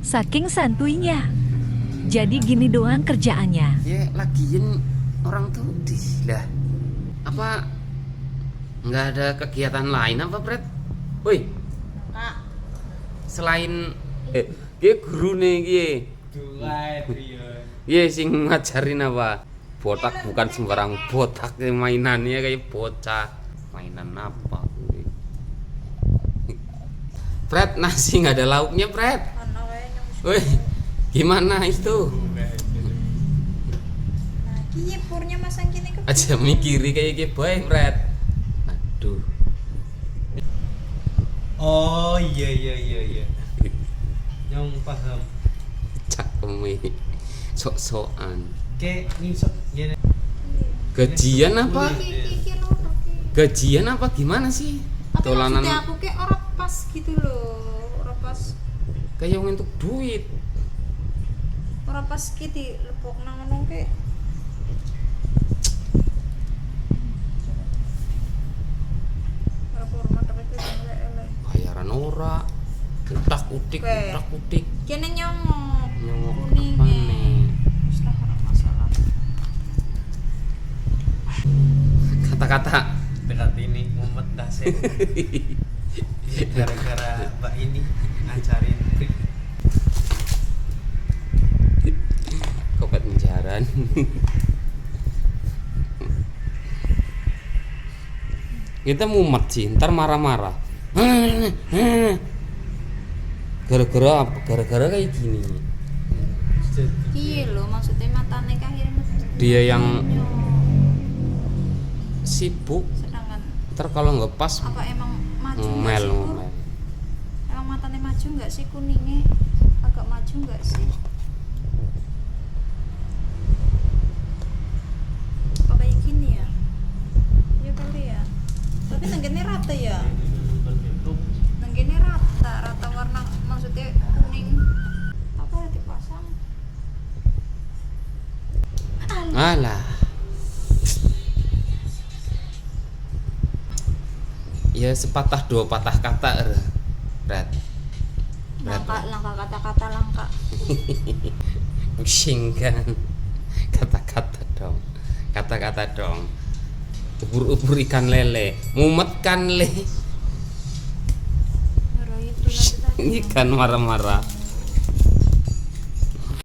saking santuinya. Jadi gini doang kerjaannya. Ya lagian orang tuh lah. Apa nggak ada kegiatan lain apa, Bret? Woi, Kak, selain dia guru nih dia. Iya sing ngajarin apa? Botak bukan sembarang botak, mainannya kayak bocah. Mainan apa? Fred, nasi nggak ada lauknya, Fred. ono wae nyung. Woi, gimana itu? Nah, iki purnya masang kene ke. Aja mikiri kayak gitu, boy, Fred. Aduh, Oh iya. Nyong paham. cakemi, sok-sokan. Kayak nisok gini. Gajian apa? Iki loro ki. Gajian apa gimana sih? Tapi Tolanan maksudnya aku kayak ora pas gitu loh. Ora pas. kayak untuk duit. Ora pas ki dilepok nang ngono ki. Ora hormat tapi ku elek-elek. Bayaran ora. Utak-utik, Oke. utak-utik. Kene nyongok. Nyongok Kuning. apa nih? Wis lah ora masalah. Kata-kata Dekat ini mumet dasar. Gara-gara mbak ini ngajarin trik. kopet menjaran. Kita mumet sih, ntar marah-marah. Gara-gara apa? Gara-gara kayak gini. Iya lho, maksudnya matane kahir Dia yang sibuk, sedangkan ntar kalau nggak pas apa emang maju nggak ngomel sih, Pur? ngomel. Emang matanya maju nggak sih kuningnya? Agak maju nggak sih? Apa kayak gini ya? Ya kali ya. Tapi nenggene rata ya. Nenggene rata warna maksudnya kuning. Apa ya dipasang? Alah. Ya sepatah dua patah kata, Red. Langka kata-kata langka. Pusing kan. Kata-kata dong. Kata-kata dong. Ubur-ubur ikan lele, mumet kan le. Itu nanti tadi. Ikan marah-marah.